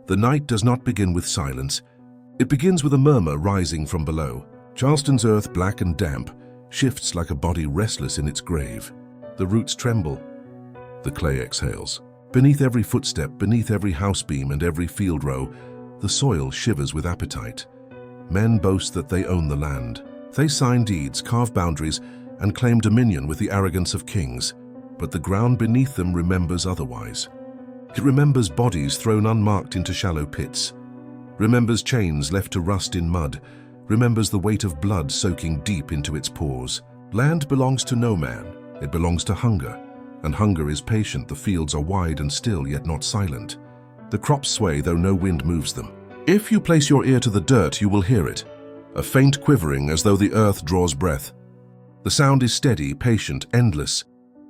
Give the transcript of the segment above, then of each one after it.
The night does not begin with silence. It begins with a murmur rising from below. Charleston's earth, black and damp, shifts like a body restless in its grave. The roots tremble. The clay exhales. Beneath every footstep, beneath every house beam and every field row, the soil shivers with appetite. Men boast that they own the land. They sign deeds, carve boundaries, and claim dominion with the arrogance of kings. But the ground beneath them remembers otherwise. It remembers bodies thrown unmarked into shallow pits, remembers chains left to rust in mud, remembers the weight of blood soaking deep into its pores. Land belongs to no man. It belongs to hunger. And hunger is patient. The fields are wide and still, yet not silent. The crops sway, though no wind moves them. If you place your ear to the dirt, you will hear it, a faint quivering as though the earth draws breath. The sound is steady, patient, endless,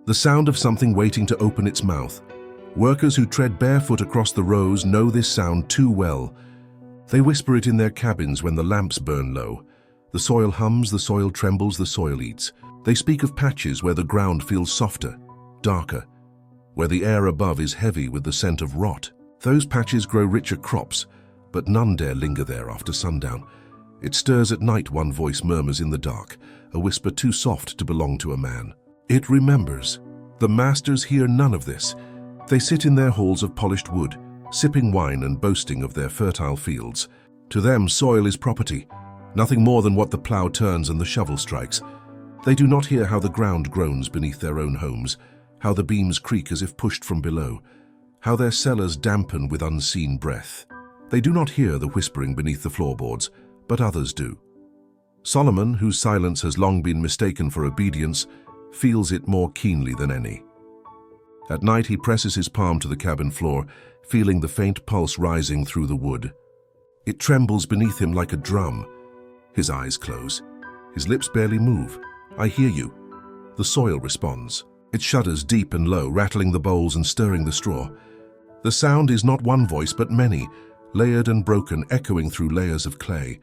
the sound of something waiting to open its mouth. Workers who tread barefoot across the rows know this sound too well. They whisper it in their cabins when the lamps burn low. The soil hums, the soil trembles, the soil eats. They speak of patches where the ground feels softer, darker, where the air above is heavy with the scent of rot. Those patches grow richer crops, but none dare linger there after sundown. It stirs at night, one voice murmurs in the dark, a whisper too soft to belong to a man. It remembers. The masters hear none of this. They sit in their halls of polished wood, sipping wine and boasting of their fertile fields. To them, soil is property, nothing more than what the plough turns and the shovel strikes. They do not hear how the ground groans beneath their own homes, how the beams creak as if pushed from below, how their cellars dampen with unseen breath. They do not hear the whispering beneath the floorboards, but others do. Solomon, whose silence has long been mistaken for obedience, feels it more keenly than any. At night he presses his palm to the cabin floor, feeling the faint pulse rising through the wood. It trembles beneath him like a drum. His eyes close. His lips barely move. "I hear you." The soil responds. It shudders deep and low, rattling the bowls and stirring the straw. The sound is not one voice, but many, layered and broken, echoing through layers of clay.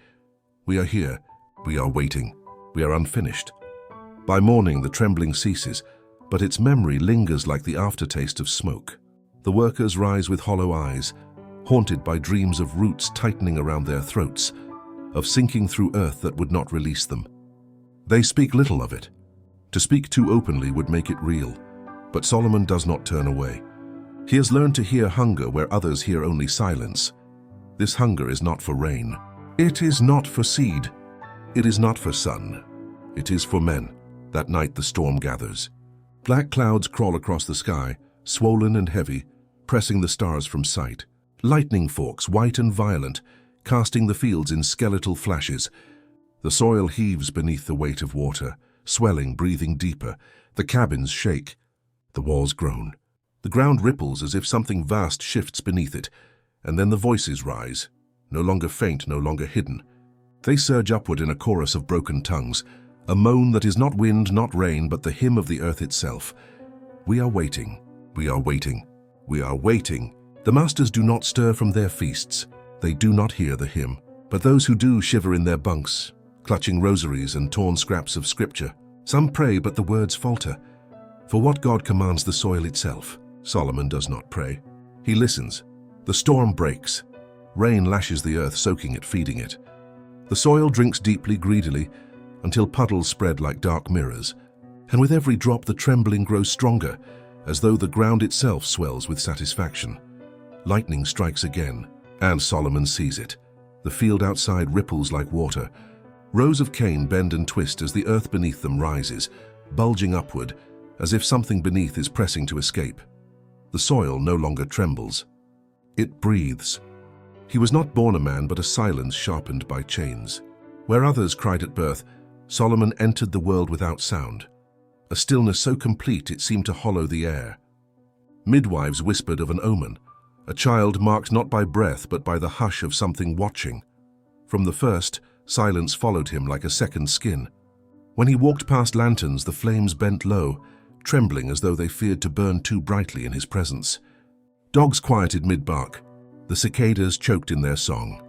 We are here. We are waiting. We are unfinished. By morning, the trembling ceases, but its memory lingers like the aftertaste of smoke. The workers rise with hollow eyes, haunted by dreams of roots tightening around their throats, of sinking through earth that would not release them. They speak little of it. To speak too openly would make it real, but Solomon does not turn away. He has learned to hear hunger where others hear only silence. This hunger is not for rain. It is not for seed. It is not for sun. It is for men. That night the storm gathers. Black clouds crawl across the sky, swollen and heavy, pressing the stars from sight. Lightning forks, white and violent, casting the fields in skeletal flashes. The soil heaves beneath the weight of water, swelling, breathing deeper. The cabins shake. The walls groan. The ground ripples as if something vast shifts beneath it, and then the voices rise, no longer faint, no longer hidden. They surge upward in a chorus of broken tongues, a moan that is not wind, not rain, but the hymn of the earth itself. We are waiting. We are waiting. We are waiting. The masters do not stir from their feasts. They do not hear the hymn. But those who do shiver in their bunks, clutching rosaries and torn scraps of scripture. Some pray, but the words falter. For what God commands the soil itself? Solomon does not pray. He listens. The storm breaks. Rain lashes the earth, soaking it, feeding it. The soil drinks deeply, greedily, until puddles spread like dark mirrors. And with every drop the trembling grows stronger, as though the ground itself swells with satisfaction. Lightning strikes again, and Solomon sees it. The field outside ripples like water. Rows of cane bend and twist as the earth beneath them rises, bulging upward, as if something beneath is pressing to escape. The soil no longer trembles. It breathes. He was not born a man, but a silence sharpened by chains. Where others cried at birth, Solomon entered the world without sound. A stillness so complete it seemed to hollow the air. Midwives whispered of an omen, a child marked not by breath but by the hush of something watching. From the first, silence followed him like a second skin. When he walked past lanterns, the flames bent low, trembling as though they feared to burn too brightly in his presence. Dogs quieted mid-bark. The cicadas choked in their song.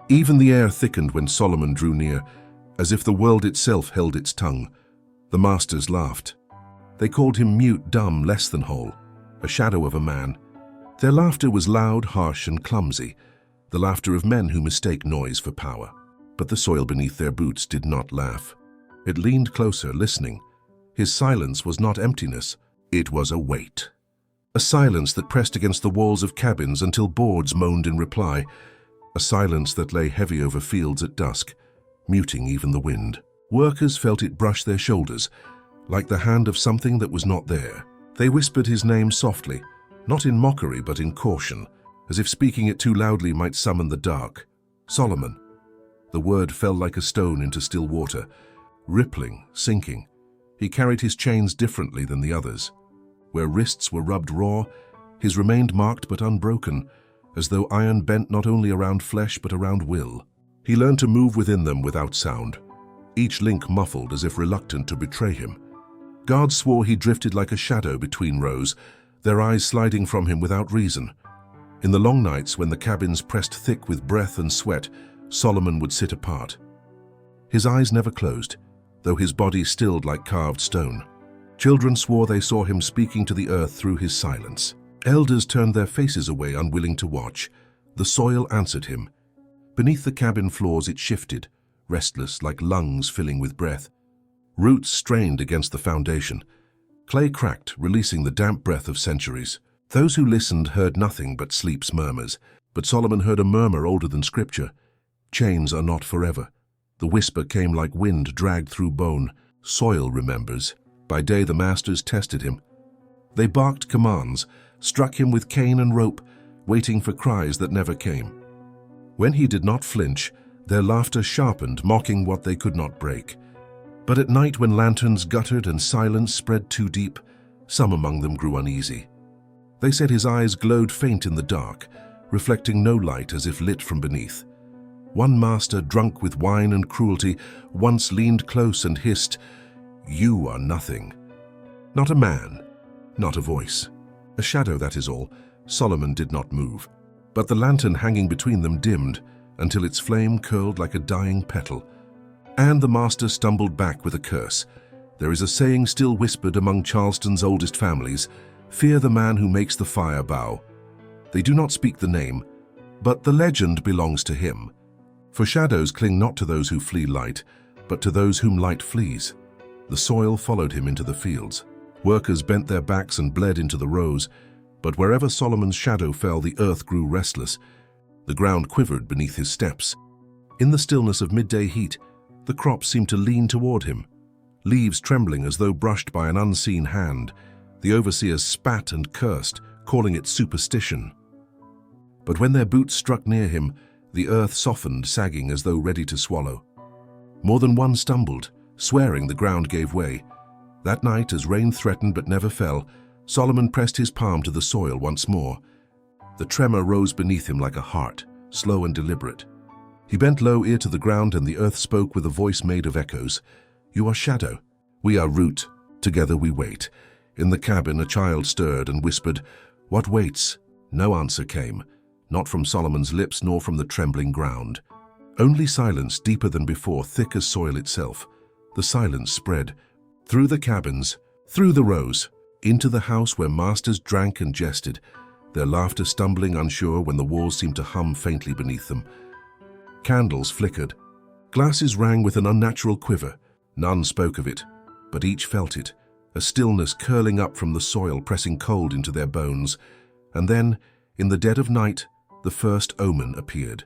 Even the air thickened when Solomon drew near, as if the world itself held its tongue. The masters laughed. They called him mute, dumb, less than whole, a shadow of a man. Their laughter was loud, harsh, and clumsy, the laughter of men who mistake noise for power. But the soil beneath their boots did not laugh. It leaned closer, listening. His silence was not emptiness, it was a weight. A silence that pressed against the walls of cabins until boards moaned in reply. A silence that lay heavy over fields at dusk, muting even the wind. Workers felt it brush their shoulders, like the hand of something that was not there. They whispered his name softly, not in mockery but in caution, as if speaking it too loudly might summon the dark. Solomon. The word fell like a stone into still water, rippling, sinking. He carried his chains differently than the others. Where wrists were rubbed raw, his remained marked but unbroken, as though iron bent not only around flesh but around will. He learned to move within them without sound, each link muffled as if reluctant to betray him. Guards swore he drifted like a shadow between rows, their eyes sliding from him without reason. In the long nights when the cabins pressed thick with breath and sweat, Solomon would sit apart. His eyes never closed, though his body stilled like carved stone. Children swore they saw him speaking to the earth through his silence. Elders turned their faces away, unwilling to watch. The soil answered him. Beneath the cabin floors it shifted, restless like lungs filling with breath. Roots strained against the foundation. Clay cracked, releasing the damp breath of centuries. Those who listened heard nothing but sleep's murmurs, but Solomon heard a murmur older than scripture. Chains are not forever. The whisper came like wind dragged through bone. Soil remembers. By day the masters tested him. They barked commands, struck him with cane and rope, waiting for cries that never came. When he did not flinch, their laughter sharpened, mocking what they could not break. But at night when lanterns guttered and silence spread too deep, some among them grew uneasy. They said his eyes glowed faint in the dark, reflecting no light as if lit from beneath. One master, drunk with wine and cruelty, once leaned close and hissed, "You are nothing." Not a man, not a voice. A shadow, that is all. Solomon did not move. But the lantern hanging between them dimmed, until its flame curled like a dying petal. And the master stumbled back with a curse. There is a saying still whispered among Charleston's oldest families, "Fear the man who makes the fire bow." They do not speak the name, but the legend belongs to him. For shadows cling not to those who flee light, but to those whom light flees. The soil followed him into the fields. Workers bent their backs and bled into the rows, but wherever Solomon's shadow fell, the earth grew restless. The ground quivered beneath his steps. In the stillness of midday heat, the crops seemed to lean toward him, leaves trembling as though brushed by an unseen hand. The overseers spat and cursed, calling it superstition. But when their boots struck near him, the earth softened, sagging as though ready to swallow. More than one stumbled, swearing the ground gave way. That night, as rain threatened but never fell, Solomon pressed his palm to the soil once more. The tremor rose beneath him like a heart, slow and deliberate. He bent low, ear to the ground, and the earth spoke with a voice made of echoes. "You are shadow. We are root. Together we wait." In the cabin, a child stirred and whispered, "What waits?" No answer came, not from Solomon's lips nor from the trembling ground. Only silence, deeper than before, thick as soil itself. The silence spread through the cabins, through the rows, into the house where masters drank and jested, their laughter stumbling unsure when the walls seemed to hum faintly beneath them. Candles flickered. Glasses rang with an unnatural quiver. None spoke of it, but each felt it, a stillness curling up from the soil, pressing cold into their bones. And then, in the dead of night, the first omen appeared.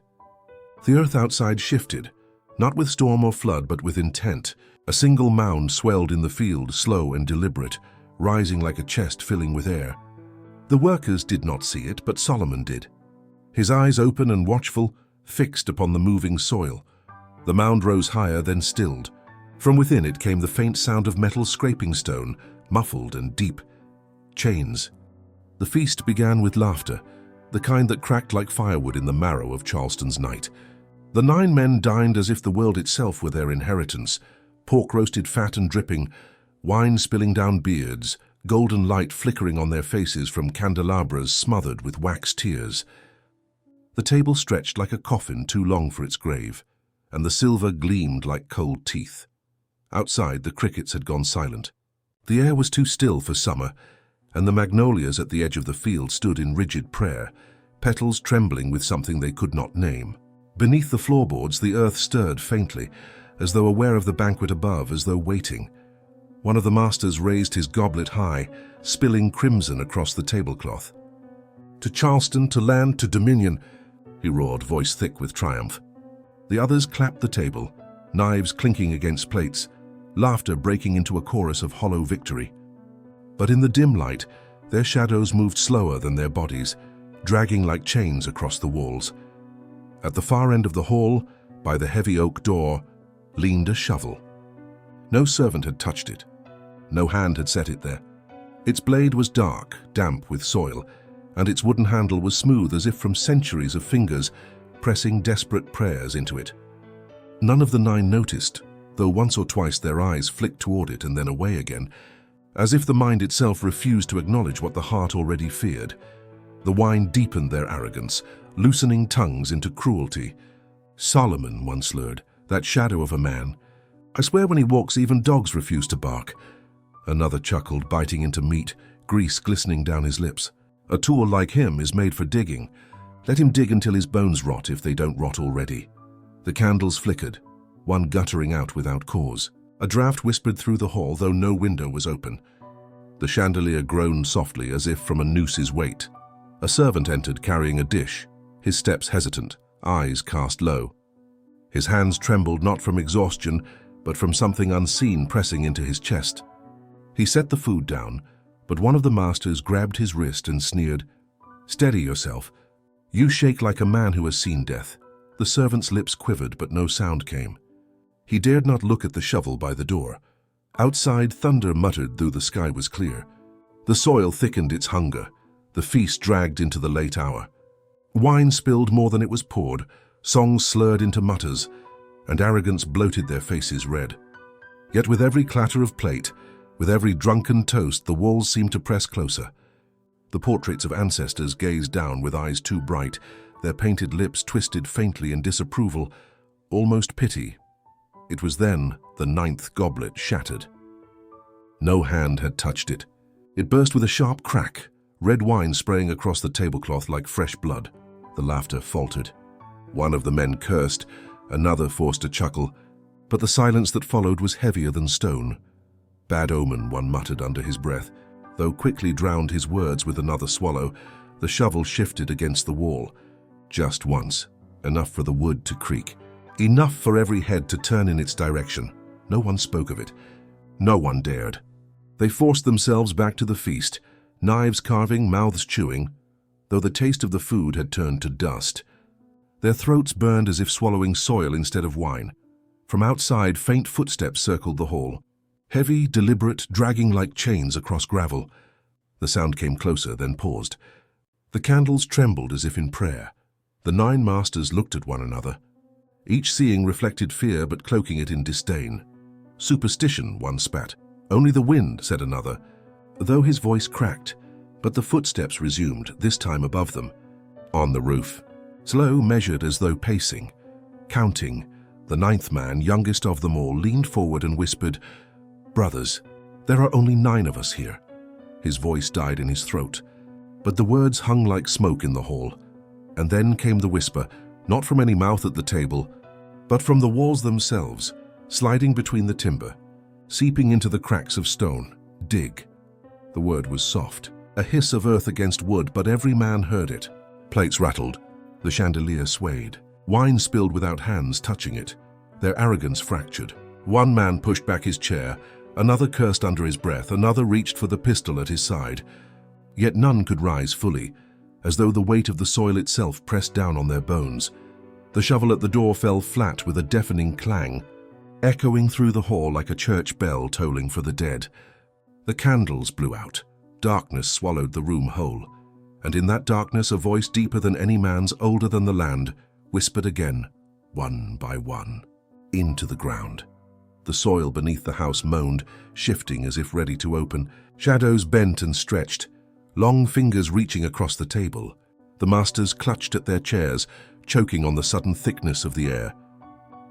The earth outside shifted, not with storm or flood, but with intent. A single mound swelled in the field, slow and deliberate, rising like a chest filling with air. The workers did not see it, but Solomon did. His eyes open and watchful, fixed upon the moving soil. The mound rose higher, then stilled. From within it came the faint sound of metal scraping stone, muffled and deep. Chains. The feast began with laughter, the kind that cracked like firewood in the marrow of Charleston's night. The 9 men dined as if the world itself were their inheritance, pork roasted fat and dripping, wine spilling down beards, golden light flickering on their faces from candelabras smothered with wax tears. The table stretched like a coffin too long for its grave, and the silver gleamed like cold teeth. Outside, the crickets had gone silent. The air was too still for summer, and the magnolias at the edge of the field stood in rigid prayer, petals trembling with something they could not name. Beneath the floorboards, the earth stirred faintly, as though aware of the banquet above, as though waiting. One of the masters raised his goblet high, spilling crimson across the tablecloth. "To Charleston, to land, to dominion," he roared, voice thick with triumph. The others clapped the table, knives clinking against plates, laughter breaking into a chorus of hollow victory. But in the dim light, their shadows moved slower than their bodies, dragging like chains across the walls. At the far end of the hall, by the heavy oak door, leaned a shovel. No servant had touched it. No hand had set it there. Its blade was dark, damp with soil, and its wooden handle was smooth as if from centuries of fingers pressing desperate prayers into it. None of the 9 noticed, though once or twice their eyes flicked toward it and then away again, as if the mind itself refused to acknowledge what the heart already feared. The wine deepened their arrogance, loosening tongues into cruelty. "Solomon," one slurred, "that shadow of a man. I swear when he walks even dogs refuse to bark." Another chuckled, biting into meat, grease glistening down his lips. "A tool like him is made for digging. Let him dig until his bones rot if they don't rot already." The candles flickered, one guttering out without cause. A draught whispered through the hall, though no window was open. The chandelier groaned softly as if from a noose's weight. A servant entered carrying a dish, his steps hesitant, eyes cast low. His hands trembled not from exhaustion, but from something unseen pressing into his chest. He set the food down, but one of the masters grabbed his wrist and sneered, "Steady yourself. You shake like a man who has seen death." The servant's lips quivered, but no sound came. He dared not look at the shovel by the door. Outside, thunder muttered though the sky was clear. The soil thickened its hunger. The feast dragged into the late hour. Wine spilled more than it was poured, songs slurred into mutters, and arrogance bloated their faces red. Yet with every clatter of plate, with every drunken toast, the walls seemed to press closer. The portraits of ancestors gazed down with eyes too bright, their painted lips twisted faintly in disapproval, almost pity. It was then the 9th goblet shattered. No hand had touched it. It burst with a sharp crack, red wine spraying across the tablecloth like fresh blood. The laughter faltered. One of the men cursed, another forced a chuckle, but the silence that followed was heavier than stone. "Bad omen," one muttered under his breath, though quickly drowned his words with another swallow. The shovel shifted against the wall. Just once, enough for the wood to creak. Enough for every head to turn in its direction. No one spoke of it. No one dared. They forced themselves back to the feast, knives carving, mouths chewing, though the taste of the food had turned to dust. Their throats burned as if swallowing soil instead of wine. From outside, faint footsteps circled the hall. Heavy, deliberate, dragging like chains across gravel. The sound came closer, then paused. The candles trembled as if in prayer. The 9 masters looked at one another. Each seeing reflected fear, but cloaking it in disdain. "Superstition," one spat. "Only the wind," said another, though his voice cracked. But the footsteps resumed, this time above them. On the roof. Slow, measured as though pacing. Counting, the 9th man, youngest of them all, leaned forward and whispered, "Brothers, there are only 9 of us here." His voice died in his throat, but the words hung like smoke in the hall. And then came the whisper, not from any mouth at the table, but from the walls themselves, sliding between the timber, seeping into the cracks of stone. "Dig." The word was soft, a hiss of earth against wood, but every man heard it. Plates rattled. The chandelier swayed. Wine spilled without hands touching it. Their arrogance fractured. One man pushed back his chair, another cursed under his breath, another reached for the pistol at his side. Yet none could rise fully, as though the weight of the soil itself pressed down on their bones. The shovel at the door fell flat with a deafening clang, echoing through the hall like a church bell tolling for the dead. The candles blew out. Darkness swallowed the room whole. And in that darkness, a voice deeper than any man's, older than the land, whispered again, one by one, into the ground. The soil beneath the house moaned, shifting as if ready to open. Shadows bent and stretched, long fingers reaching across the table. The masters clutched at their chairs, choking on the sudden thickness of the air.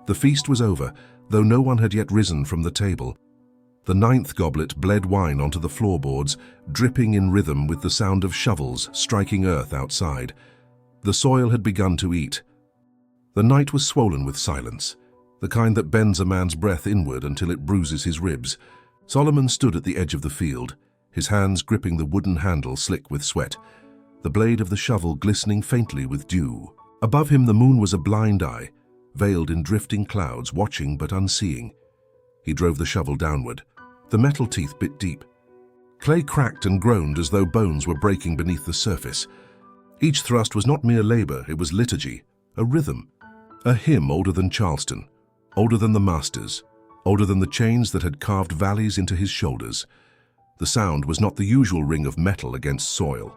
The feast was over, though no one had yet risen from the table. The 9th goblet bled wine onto the floorboards, dripping in rhythm with the sound of shovels striking earth outside. The soil had begun to eat. The night was swollen with silence, the kind that bends a man's breath inward until it bruises his ribs. Solomon stood at the edge of the field, his hands gripping the wooden handle slick with sweat, the blade of the shovel glistening faintly with dew. Above him the moon was a blind eye, veiled in drifting clouds, watching but unseeing. He drove the shovel downward. The metal teeth bit deep. Clay cracked and groaned as though bones were breaking beneath the surface. Each thrust was not mere labor, it was liturgy, a rhythm, a hymn older than Charleston, older than the masters, older than the chains that had carved valleys into his shoulders. The sound was not the usual ring of metal against soil.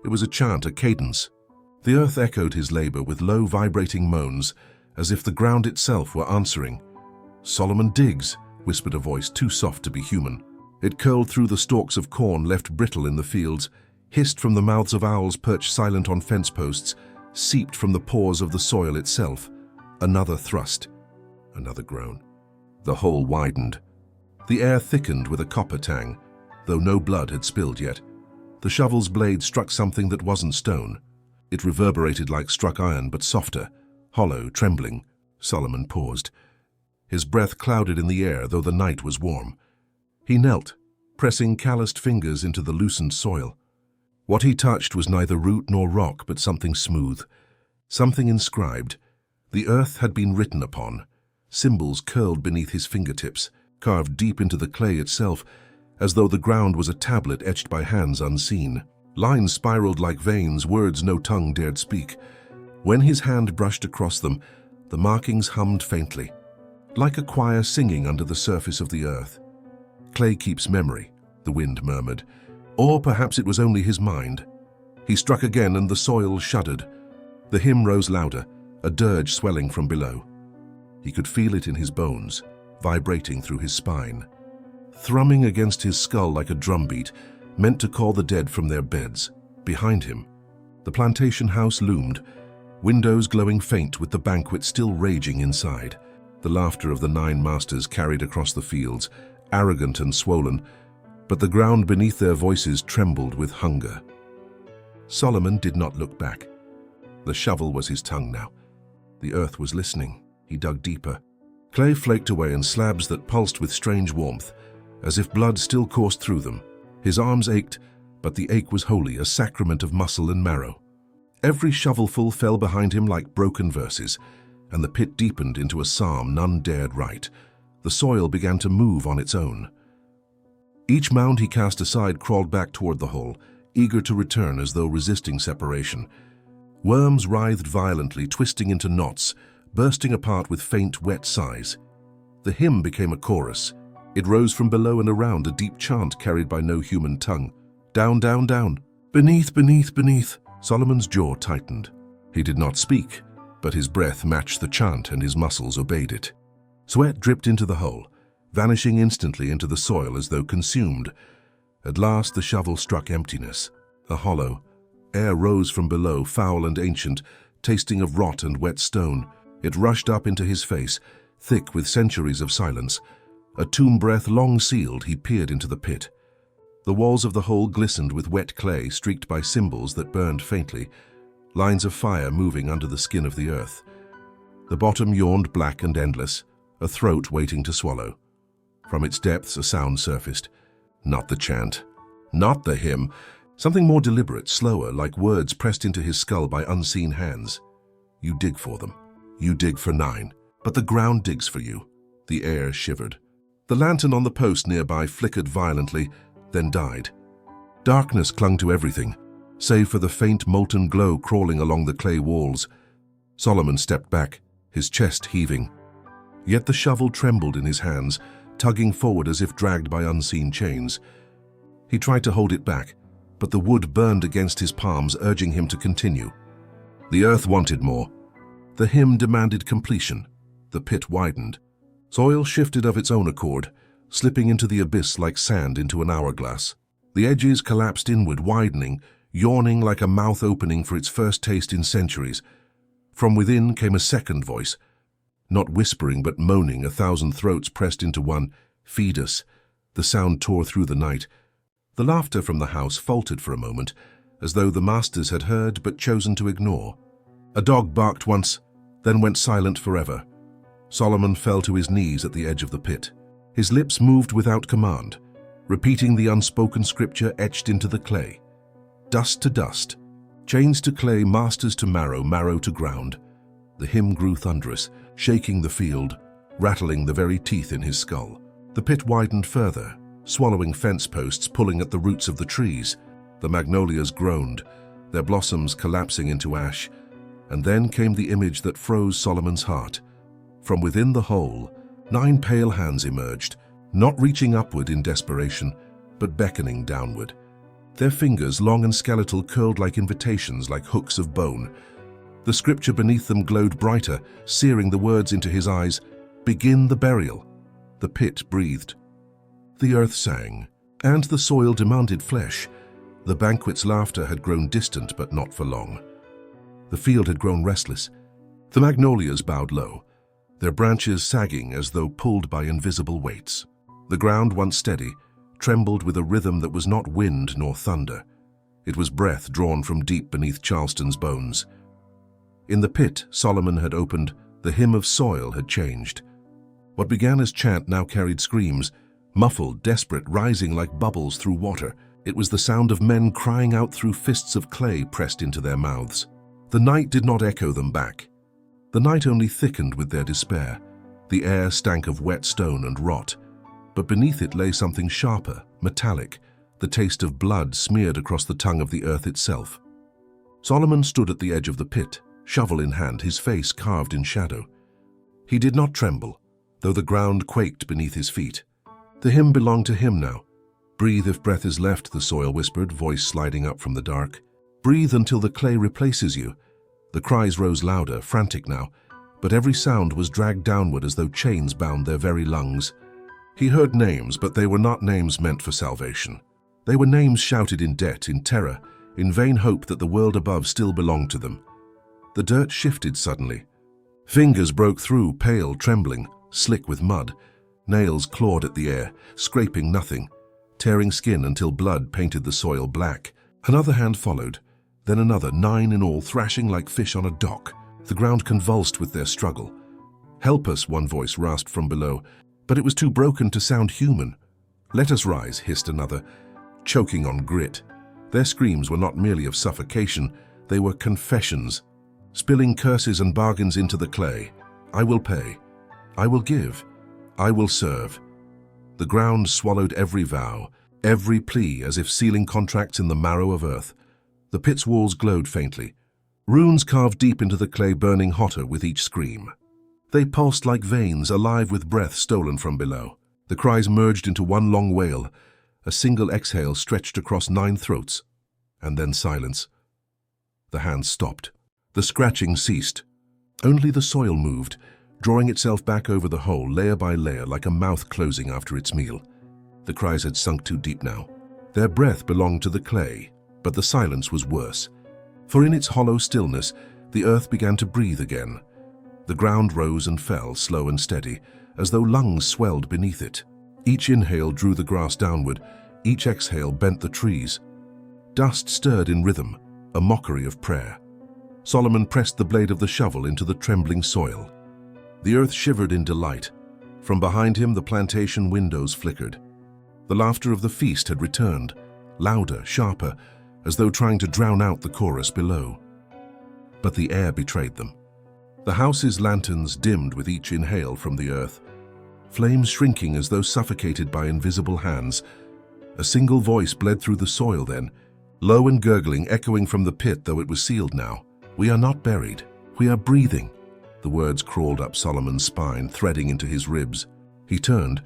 It was a chant, a cadence. The earth echoed his labor with low vibrating moans, as if the ground itself were answering. "Solomon digs," whispered a voice too soft to be human. It curled through the stalks of corn left brittle in the fields, hissed from the mouths of owls perched silent on fence posts, seeped from the pores of the soil itself. Another thrust, another groan. The hole widened. The air thickened with a copper tang, though no blood had spilled yet. The shovel's blade struck something that wasn't stone. It reverberated like struck iron, but softer, hollow, trembling. Solomon paused. His breath clouded in the air, though the night was warm. He knelt, pressing calloused fingers into the loosened soil. What he touched was neither root nor rock, but something smooth, something inscribed. The earth had been written upon. Symbols curled beneath his fingertips, carved deep into the clay itself, as though the ground was a tablet etched by hands unseen. Lines spiraled like veins, words no tongue dared speak. When his hand brushed across them, the markings hummed faintly, like a choir singing under the surface of the earth. "Clay keeps memory," the wind murmured. Or perhaps it was only his mind. He struck again and the soil shuddered. The hymn rose louder, a dirge swelling from below. He could feel it in his bones, vibrating through his spine, thrumming against his skull like a drumbeat, meant to call the dead from their beds. Behind him, the plantation house loomed, windows glowing faint with the banquet still raging inside. The laughter of the 9 masters carried across the fields, arrogant and swollen, but the ground beneath their voices trembled with hunger. Solomon did not look back. The shovel was his tongue now. The earth was listening. He dug deeper. Clay flaked away in slabs that pulsed with strange warmth, as if blood still coursed through them. His arms ached, but the ache was holy, a sacrament of muscle and marrow. Every shovelful fell behind him like broken verses, and the pit deepened into a psalm none dared write. The soil began to move on its own. Each mound he cast aside crawled back toward the hole, eager to return as though resisting separation. Worms writhed violently, twisting into knots, bursting apart with faint, wet sighs. The hymn became a chorus. It rose from below and around, a deep chant carried by no human tongue. Down, down, down. Beneath, beneath, beneath. Solomon's jaw tightened. He did not speak, but his breath matched the chant and his muscles obeyed it. Sweat dripped into the hole, vanishing instantly into the soil as though consumed. At last the shovel struck emptiness, a hollow. Air rose from below, foul and ancient, tasting of rot and wet stone. It rushed up into his face, thick with centuries of silence. A tomb breath long sealed, he peered into the pit. The walls of the hole glistened with wet clay streaked by symbols that burned faintly, lines of fire moving under the skin of the earth. The bottom yawned black and endless, a throat waiting to swallow. From its depths a sound surfaced. Not the chant, not the hymn, something more deliberate, slower, like words pressed into his skull by unseen hands. You dig for them. You dig for 9, but the ground digs for you. The air shivered. The lantern on the post nearby flickered violently, then died. Darkness clung to everything, save for the faint molten glow crawling along the clay walls. Solomon stepped back, his chest heaving. Yet the shovel trembled in his hands, tugging forward as if dragged by unseen chains. He tried to hold it back, but the wood burned against his palms, urging him to continue. The earth wanted more. The hymn demanded completion. The pit widened. Soil shifted of its own accord, slipping into the abyss like sand into an hourglass. The edges collapsed inward, widening, yawning like a mouth opening for its first taste in centuries. From within came a second voice, not whispering but moaning, 1,000 throats pressed into one. Feed us. The sound tore through the night. The laughter from the house faltered for a moment, as though the masters had heard but chosen to ignore. A dog barked once, then went silent forever. Solomon fell to his knees at the edge of the pit. His lips moved without command, repeating the unspoken scripture etched into the clay. Dust to dust, chains to clay, masters to marrow, marrow to ground. The hymn grew thunderous, shaking the field, rattling the very teeth in his skull. The pit widened further, swallowing fence posts, pulling at the roots of the trees. The magnolias groaned, their blossoms collapsing into ash. And then came the image that froze Solomon's heart. From within the hole, 9 pale hands emerged, not reaching upward in desperation, but beckoning downward. Their fingers, long and skeletal, curled like invitations, like hooks of bone. The scripture beneath them glowed brighter, searing the words into his eyes. Begin the burial. The pit breathed. The earth sang, and the soil demanded flesh. The banquet's laughter had grown distant, but not for long. The field had grown restless. The magnolias bowed low, their branches sagging as though pulled by invisible weights. The ground, once steady, trembled with a rhythm that was not wind nor thunder. It was breath drawn from deep beneath Charleston's bones. In the pit Solomon had opened, the hymn of soil had changed. What began as chant now carried screams, muffled, desperate, rising like bubbles through water. It was the sound of men crying out through fists of clay pressed into their mouths. The night did not echo them back. The night only thickened with their despair. The air stank of wet stone and rot, but beneath it lay something sharper, metallic, the taste of blood smeared across the tongue of the earth itself. Solomon stood at the edge of the pit, shovel in hand, his face carved in shadow. He did not tremble, though the ground quaked beneath his feet. The hymn belonged to him now. Breathe if breath is left, the soil whispered, voice sliding up from the dark. Breathe until the clay replaces you. The cries rose louder, frantic now, but every sound was dragged downward as though chains bound their very lungs. He heard names, but they were not names meant for salvation. They were names shouted in debt, in terror, in vain hope that the world above still belonged to them. The dirt shifted suddenly. Fingers broke through, pale, trembling, slick with mud. Nails clawed at the air, scraping nothing, tearing skin until blood painted the soil black. Another hand followed, then another, 9 in all, thrashing like fish on a dock. The ground convulsed with their struggle. Help us, one voice rasped from below, but it was too broken to sound human. Let us rise, hissed another, choking on grit. Their screams were not merely of suffocation, they were confessions, spilling curses and bargains into the clay. I will pay. I will give. I will serve. The ground swallowed every vow, every plea, as if sealing contracts in the marrow of earth. The pit's walls glowed faintly, runes carved deep into the clay burning hotter with each scream. They pulsed like veins, alive with breath stolen from below. The cries merged into one long wail, a single exhale stretched across 9 throats, and then silence. The hands stopped. The scratching ceased. Only the soil moved, drawing itself back over the hole, layer by layer, like a mouth closing after its meal. The cries had sunk too deep now. Their breath belonged to the clay, but the silence was worse. For in its hollow stillness, the earth began to breathe again. The ground rose and fell, slow and steady, as though lungs swelled beneath it. Each inhale drew the grass downward, each exhale bent the trees. Dust stirred in rhythm, a mockery of prayer. Solomon pressed the blade of the shovel into the trembling soil. The earth shivered in delight. From behind him, the plantation windows flickered. The laughter of the feast had returned, louder, sharper, as though trying to drown out the chorus below. But the air betrayed them. The house's lanterns dimmed with each inhale from the earth, flames shrinking as though suffocated by invisible hands. A single voice bled through the soil then, low and gurgling, echoing from the pit, though it was sealed now. We are not buried. We are breathing. The words crawled up Solomon's spine, threading into his ribs. He turned,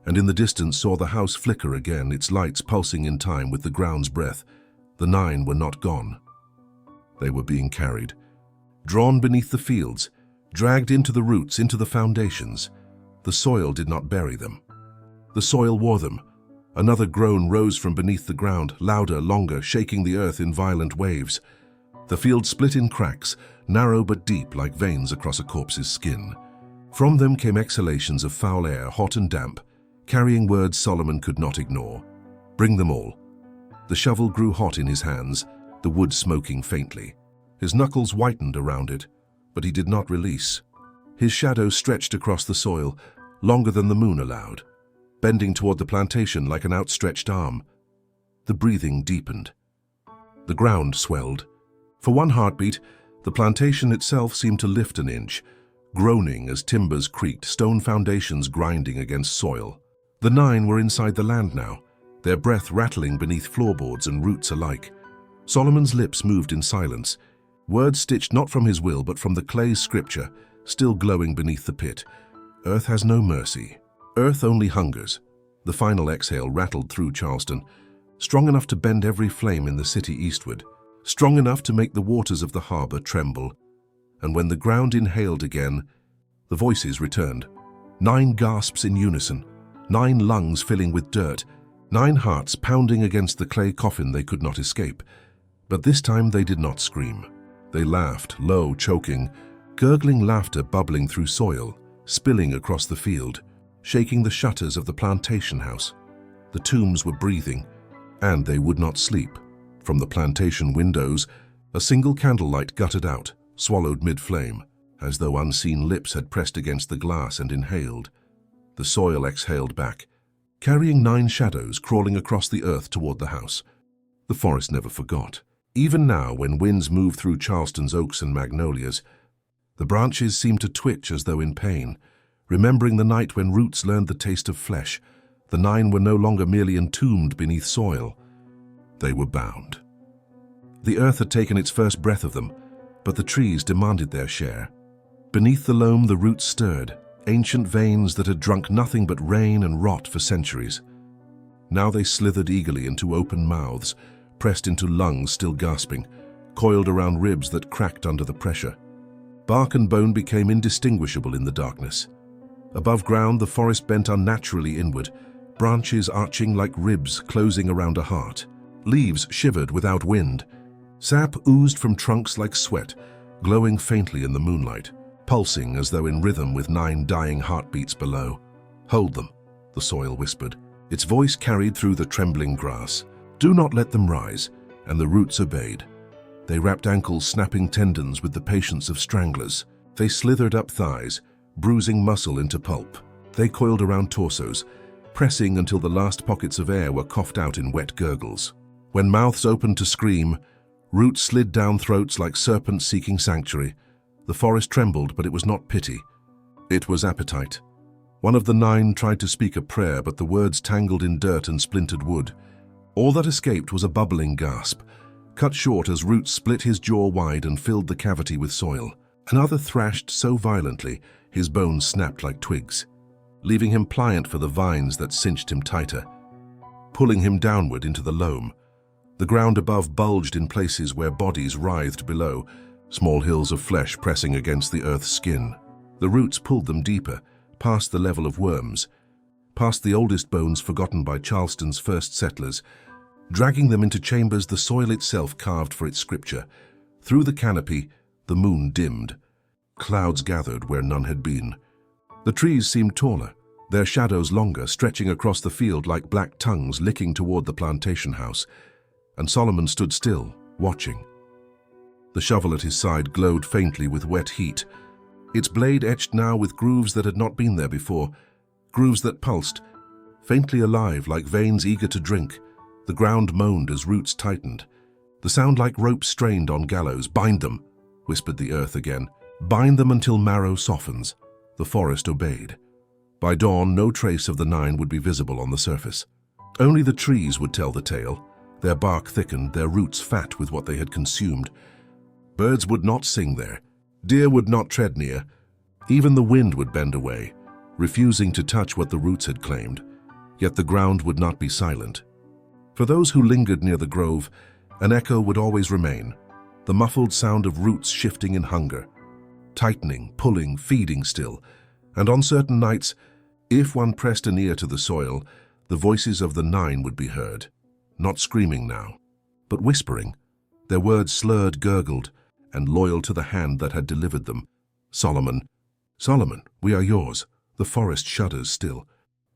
and in the distance saw the house flicker again, its lights pulsing in time with the ground's breath. The 9 were not gone. They were being carried, drawn beneath the fields, dragged into the roots, into the foundations. The soil did not bury them. The soil wore them. Another groan rose from beneath the ground, louder, longer, shaking the earth in violent waves. The field split in cracks, narrow but deep, like veins across a corpse's skin. From them came exhalations of foul air, hot and damp, carrying words Solomon could not ignore. Bring them all. The shovel grew hot in his hands. the wood smoking faintly. His knuckles whitened around it, but he did not release. His shadow stretched across the soil, longer than the moon allowed, bending toward the plantation like an outstretched arm. The breathing deepened. The ground swelled. For one heartbeat, the plantation itself seemed to lift an inch, groaning as timbers creaked, stone foundations grinding against soil. The 9 were inside the land now, their breath rattling beneath floorboards and roots alike. Solomon's lips moved in silence, words stitched not from his will but from the clay scripture, still glowing beneath the pit. Earth has no mercy. Earth only hungers. The final exhale rattled through Charleston, strong enough to bend every flame in the city eastward, strong enough to make the waters of the harbor tremble. And when the ground inhaled again, the voices returned. 9 gasps in unison, 9 lungs filling with dirt, 9 hearts pounding against the clay coffin they could not escape. But this time they did not scream. They laughed, low, choking, gurgling laughter bubbling through soil, spilling across the field, shaking the shutters of the plantation house. The tombs were breathing, and they would not sleep. From the plantation windows, a single candlelight guttered out, swallowed mid-flame, as though unseen lips had pressed against the glass and inhaled. The soil exhaled back, carrying 9 shadows crawling across the earth toward the house. The forest never forgot. Even now, when winds moved through Charleston's oaks and magnolias, the branches seemed to twitch as though in pain, remembering the night when roots learned the taste of flesh. The 9 were no longer merely entombed beneath soil. They were bound. The earth had taken its first breath of them, but the trees demanded their share. Beneath the loam the roots stirred, ancient veins that had drunk nothing but rain and rot for centuries. Now they slithered eagerly into open mouths, pressed into lungs still gasping, coiled around ribs that cracked under the pressure. Bark and bone became indistinguishable in the darkness. Above ground the forest bent unnaturally inward, branches arching like ribs closing around a heart. Leaves shivered without wind. Sap oozed from trunks like sweat, glowing faintly in the moonlight, pulsing as though in rhythm with 9 dying heartbeats below. "Hold them," the soil whispered. Its voice carried through the trembling grass. "Do not let them rise," and the roots obeyed. They wrapped ankles, snapping tendons with the patience of stranglers. They slithered up thighs, bruising muscle into pulp. They coiled around torsos, pressing until the last pockets of air were coughed out in wet gurgles. When mouths opened to scream, roots slid down throats like serpents seeking sanctuary. The forest trembled, but it was not pity. It was appetite. One of the 9 tried to speak a prayer, but the words tangled in dirt and splintered wood. All that escaped was a bubbling gasp, cut short as roots split his jaw wide and filled the cavity with soil. Another thrashed so violently, his bones snapped like twigs, leaving him pliant for the vines that cinched him tighter, pulling him downward into the loam. The ground above bulged in places where bodies writhed below, small hills of flesh pressing against the earth's skin. The roots pulled them deeper, past the level of worms, past the oldest bones forgotten by Charleston's first settlers, dragging them into chambers the soil itself carved for its scripture. Through the canopy, the moon dimmed. Clouds gathered where none had been. The trees seemed taller, their shadows longer, stretching across the field like black tongues licking toward the plantation house. And Solomon stood still, watching. The shovel at his side glowed faintly with wet heat, its blade etched now with grooves that had not been there before, grooves that pulsed, faintly alive like veins eager to drink. The ground moaned as roots tightened, the sound like ropes strained on gallows. "Bind them," whispered the earth again. "Bind them until marrow softens." The forest obeyed. By dawn, no trace of the 9 would be visible on the surface. Only the trees would tell the tale, their bark thickened, their roots fat with what they had consumed. Birds would not sing there, deer would not tread near, even the wind would bend away, refusing to touch what the roots had claimed. Yet the ground would not be silent. For those who lingered near the grove, an echo would always remain, the muffled sound of roots shifting in hunger, tightening, pulling, feeding still. And on certain nights, if one pressed an ear to the soil, the voices of the 9 would be heard, not screaming now, but whispering, their words slurred, gurgled, and loyal to the hand that had delivered them. "Solomon, Solomon, we are yours." The forest shudders still.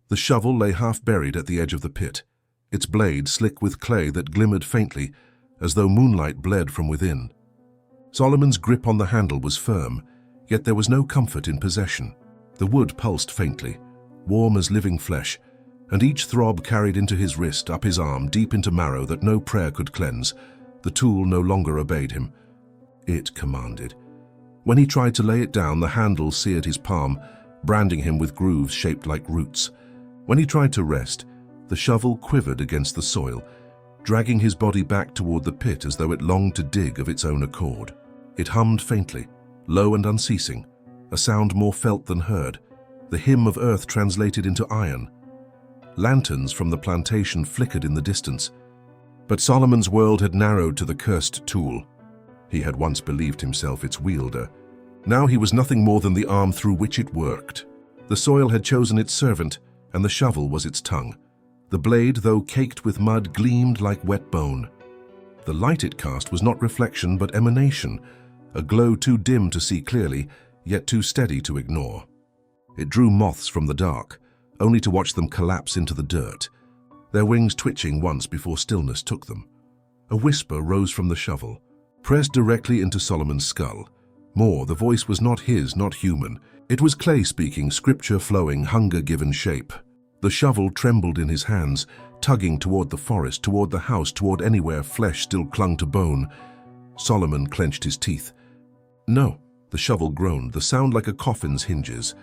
The shovel lay half buried at the edge of the pit, its blade slick with clay that glimmered faintly, as though moonlight bled from within. Solomon's grip on the handle was firm, yet there was no comfort in possession. The wood pulsed faintly, warm as living flesh, and each throb carried into his wrist, up his arm, deep into marrow that no prayer could cleanse. The tool no longer obeyed him. It commanded. When he tried to lay it down, the handle seared his palm, branding him with grooves shaped like roots. When he tried to rest, the shovel quivered against the soil, dragging his body back toward the pit as though it longed to dig of its own accord. It hummed faintly, low and unceasing, a sound more felt than heard, the hymn of earth translated into iron. Lanterns from the plantation flickered in the distance, but Solomon's world had narrowed to the cursed tool. He had once believed himself its wielder. Now he was nothing more than the arm through which it worked. The soil had chosen its servant, and the shovel was its tongue. The blade, though caked with mud, gleamed like wet bone. The light it cast was not reflection but emanation, a glow too dim to see clearly, yet too steady to ignore. It drew moths from the dark, only to watch them collapse into the dirt, their wings twitching once before stillness took them. A whisper rose from the shovel, pressed directly into Solomon's skull. More, the voice was not his, not human. It was clay speaking, scripture flowing, hunger given shape. The shovel trembled in his hands, tugging toward the forest, toward the house, toward anywhere flesh still clung to bone. Solomon clenched his teeth. No, the shovel groaned, the sound like a coffin's hinges.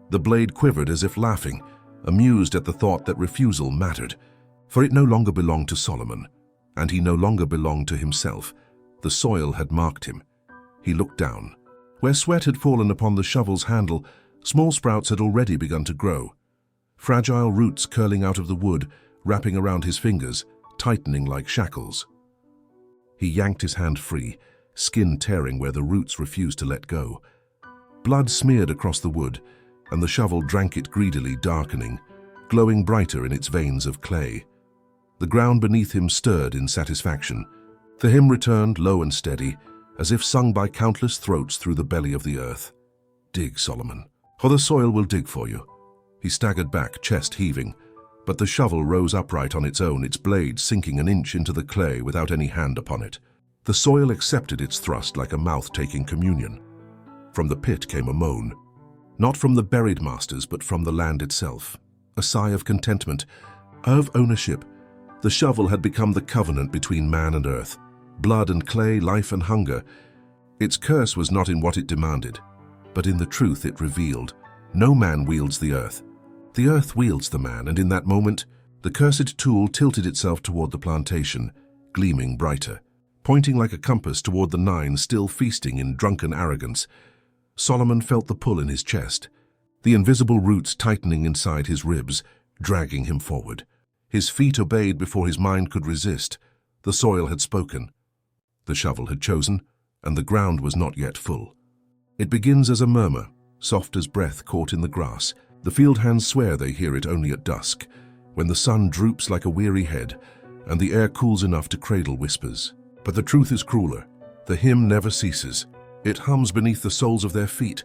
The blade quivered as if laughing, amused at the thought that refusal mattered, for it no longer belonged to Solomon, and he no longer belonged to himself. The soil had marked him. He looked down. Where sweat had fallen upon the shovel's handle, small sprouts had already begun to grow. Fragile roots curling out of the wood, wrapping around his fingers, tightening like shackles. He yanked his hand free, skin tearing where the roots refused to let go. Blood smeared across the wood, and the shovel drank it greedily, darkening, glowing brighter in its veins of clay. The ground beneath him stirred in satisfaction. The hymn returned, low and steady, as if sung by countless throats through the belly of the earth. Dig, Solomon, for the soil will dig for you. He staggered back, chest heaving, but the shovel rose upright on its own, its blade sinking an inch into the clay without any hand upon it. The soil accepted its thrust like a mouth taking communion. From the pit came a moan, not from the buried masters, but from the land itself. A sigh of contentment, of ownership. The shovel had become the covenant between man and earth. Blood and clay, life and hunger. Its curse was not in what it demanded, but in the truth it revealed. No man wields the earth. The earth wields the man, and in that moment, the cursed tool tilted itself toward the plantation, gleaming brighter, pointing like a compass toward the nine still feasting in drunken arrogance. Solomon felt the pull in his chest, the invisible roots tightening inside his ribs, dragging him forward. His feet obeyed before his mind could resist. The soil had spoken. The shovel had chosen, and the ground was not yet full. It begins as a murmur, soft as breath caught in the grass. The field hands swear they hear it only at dusk, when the sun droops like a weary head, and the air cools enough to cradle whispers. But the truth is crueler. The hymn never ceases. It hums beneath the soles of their feet,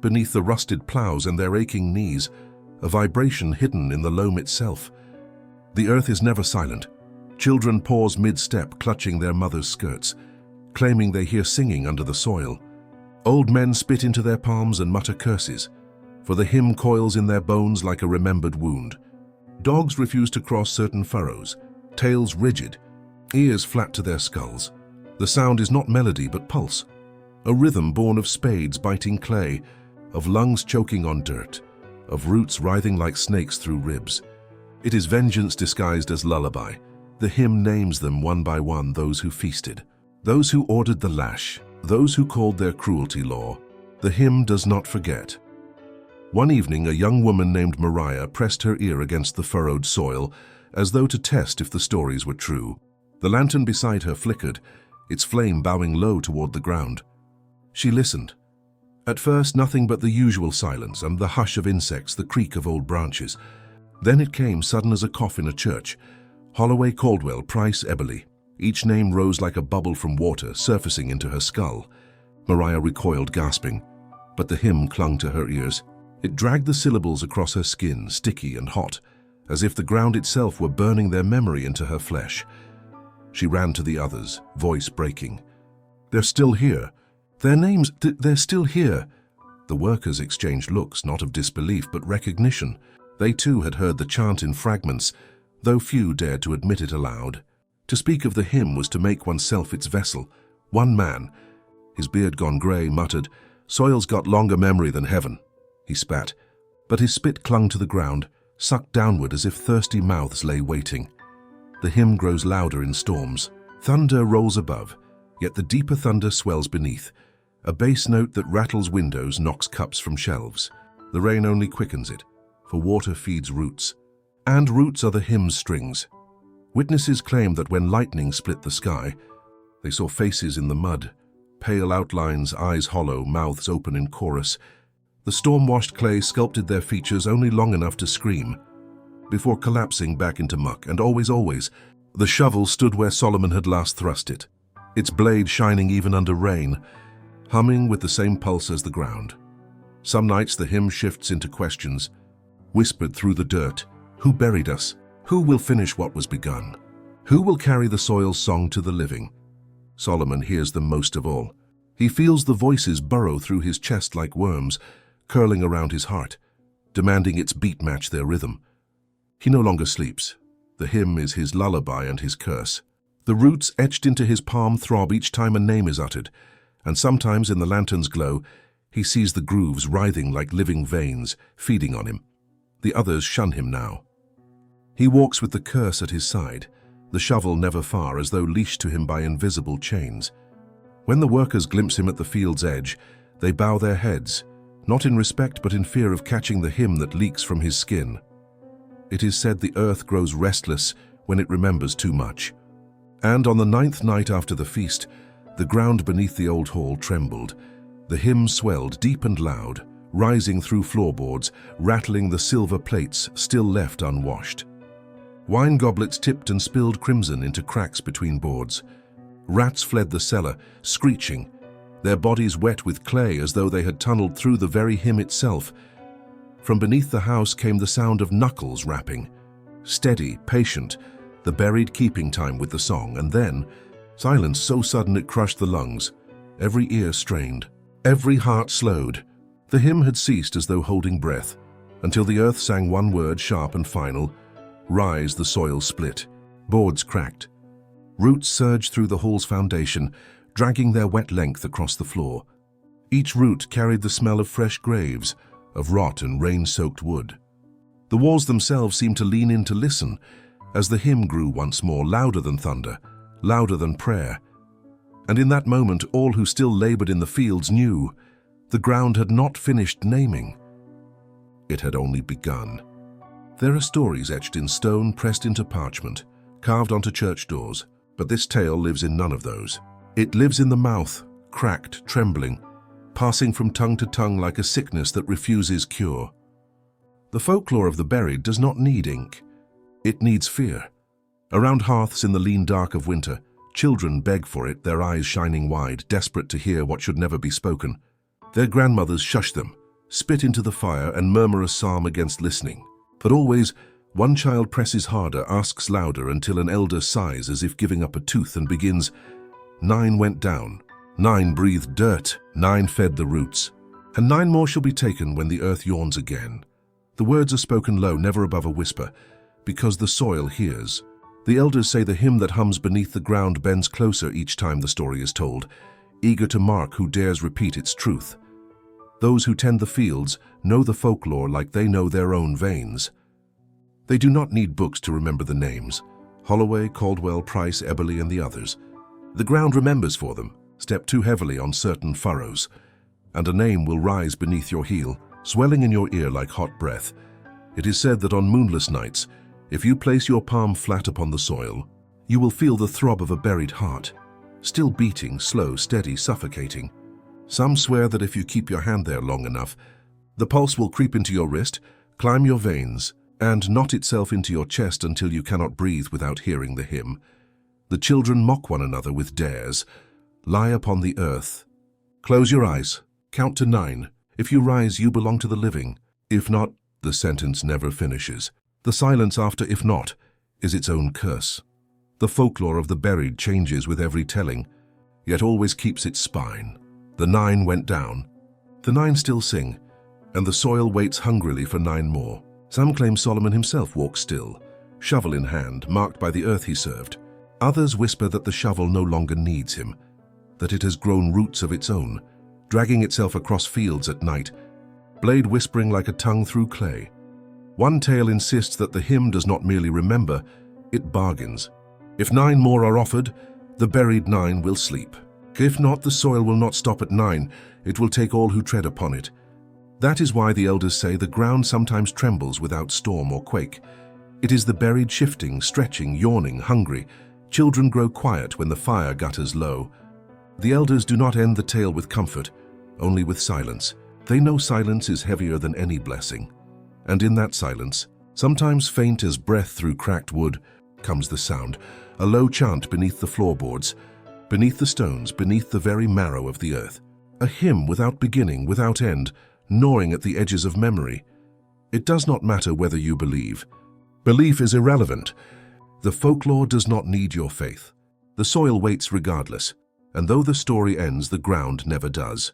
beneath the rusted plows and their aching knees, a vibration hidden in the loam itself. The earth is never silent. Children pause mid-step, clutching their mothers' skirts, claiming they hear singing under the soil. Old men spit into their palms and mutter curses, for the hymn coils in their bones like a remembered wound. Dogs refuse to cross certain furrows, tails rigid, ears flat to their skulls. The sound is not melody but pulse, a rhythm born of spades biting clay, of lungs choking on dirt, of roots writhing like snakes through ribs. It is vengeance disguised as lullaby. The hymn names them one by one, those who feasted, those who ordered the lash, those who called their cruelty law. The hymn does not forget. One evening, a young woman named Mariah pressed her ear against the furrowed soil, as though to test if the stories were true. The lantern beside her flickered, its flame bowing low toward the ground. She listened. At first, nothing but the usual silence and the hush of insects, the creak of old branches. Then it came, sudden as a cough in a church. Holloway, Caldwell, Price, Eberly. Each name rose like a bubble from water, surfacing into her skull. Mariah recoiled, gasping, but the hymn clung to her ears. It dragged the syllables across her skin, sticky and hot, as if the ground itself were burning their memory into her flesh. She ran to the others, voice breaking. "They're still here. Their names, they're still here." The workers exchanged looks, not of disbelief, but recognition. They too had heard the chant in fragments, though few dared to admit it aloud. To speak of the hymn was to make oneself its vessel. One man, his beard gone grey, muttered, "Soil's got longer memory than heaven." He spat, but his spit clung to the ground, sucked downward as if thirsty mouths lay waiting. The hymn grows louder in storms. Thunder rolls above, yet the deeper thunder swells beneath. A bass note that rattles windows knocks cups from shelves. The rain only quickens it, for water feeds roots. And roots are the hymn's strings. Witnesses claim that when lightning split the sky, they saw faces in the mud, pale outlines, eyes hollow, mouths open in chorus. The storm-washed clay sculpted their features only long enough to scream, before collapsing back into muck, and always, the shovel stood where Solomon had last thrust it, its blade shining even under rain, humming with the same pulse as the ground. Some nights the hymn shifts into questions, whispered through the dirt. Who buried us? Who will finish what was begun? Who will carry the soil's song to the living? Solomon hears them most of all. He feels the voices burrow through his chest like worms, curling around his heart, demanding its beat match their rhythm. He no longer sleeps. The hymn is his lullaby and his curse. The roots etched into his palm throb each time a name is uttered, and sometimes in the lantern's glow, he sees the grooves writhing like living veins, feeding on him. The others shun him now. He walks with the curse at his side, the shovel never far, as though leashed to him by invisible chains. When the workers glimpse him at the field's edge, they bow their heads, not in respect but in fear of catching the hymn that leaks from his skin. It is said the earth grows restless when it remembers too much. And on the 9th night after the feast, the ground beneath the old hall trembled. The hymn swelled deep and loud, rising through floorboards, rattling the silver plates still left unwashed. Wine goblets tipped and spilled crimson into cracks between boards. Rats fled the cellar, screeching, their bodies wet with clay as though they had tunneled through the very hymn itself. From beneath the house came the sound of knuckles rapping. Steady, patient, the buried keeping time with the song, and then silence so sudden it crushed the lungs. Every ear strained, every heart slowed. The hymn had ceased as though holding breath, until the earth sang one word, sharp and final. Rise, the soil split. Boards cracked. Roots surged through the hall's foundation, dragging their wet length across the floor. Each root carried the smell of fresh graves, of rot and rain-soaked wood. The walls themselves seemed to lean in to listen, as the hymn grew once more, louder than thunder, louder than prayer. And in that moment, all who still labored in the fields knew the ground had not finished naming. It had only begun. There are stories etched in stone, pressed into parchment, carved onto church doors, but this tale lives in none of those. It lives in the mouth, cracked, trembling, passing from tongue to tongue like a sickness that refuses cure. The folklore of the buried does not need ink. It needs fear. Around hearths in the lean dark of winter, children beg for it, their eyes shining wide, desperate to hear what should never be spoken. Their grandmothers shush them, spit into the fire, and murmur a psalm against listening. But always, one child presses harder, asks louder, until an elder sighs as if giving up a tooth and begins, 9 went down, 9 breathed dirt, 9 fed the roots, and 9 more shall be taken when the earth yawns again. The words are spoken low, never above a whisper, because the soil hears. The elders say the hymn that hums beneath the ground bends closer each time the story is told, eager to mark who dares repeat its truth. Those who tend the fields know the folklore like they know their own veins. They do not need books to remember the names: Holloway, Caldwell, Price, Eberly, and the others. The ground remembers for them. Step too heavily on certain furrows, and a name will rise beneath your heel, swelling in your ear like hot breath. It is said that on moonless nights, if you place your palm flat upon the soil, you will feel the throb of a buried heart, still beating, slow, steady, suffocating. Some swear that if you keep your hand there long enough, the pulse will creep into your wrist, climb your veins, and knot itself into your chest until you cannot breathe without hearing the hymn. The children mock one another with dares. Lie upon the earth. Close your eyes. Count to 9. If you rise, you belong to the living. If not, the sentence never finishes. The silence after "if not" is its own curse. The folklore of the buried changes with every telling, yet always keeps its spine. The 9 went down. The 9 still sing, and the soil waits hungrily for 9 more. Some claim Solomon himself walked still, shovel in hand, marked by the earth he served. Others whisper that the shovel no longer needs him, that it has grown roots of its own, dragging itself across fields at night, blade whispering like a tongue through clay. One tale insists that the hymn does not merely remember, it bargains. If 9 more are offered, the buried 9 will sleep. If not, the soil will not stop at 9, it will take all who tread upon it. That is why the elders say the ground sometimes trembles without storm or quake. It is the buried shifting, stretching, yawning, hungry. Children grow quiet when the fire gutters low. The elders do not end the tale with comfort, only with silence. They know silence is heavier than any blessing. And in that silence, sometimes faint as breath through cracked wood, comes the sound, a low chant beneath the floorboards, beneath the stones, beneath the very marrow of the earth. A hymn without beginning, without end, gnawing at the edges of memory. It does not matter whether you believe. Belief is irrelevant. The folklore does not need your faith. The soil waits regardless, and though the story ends, the ground never does.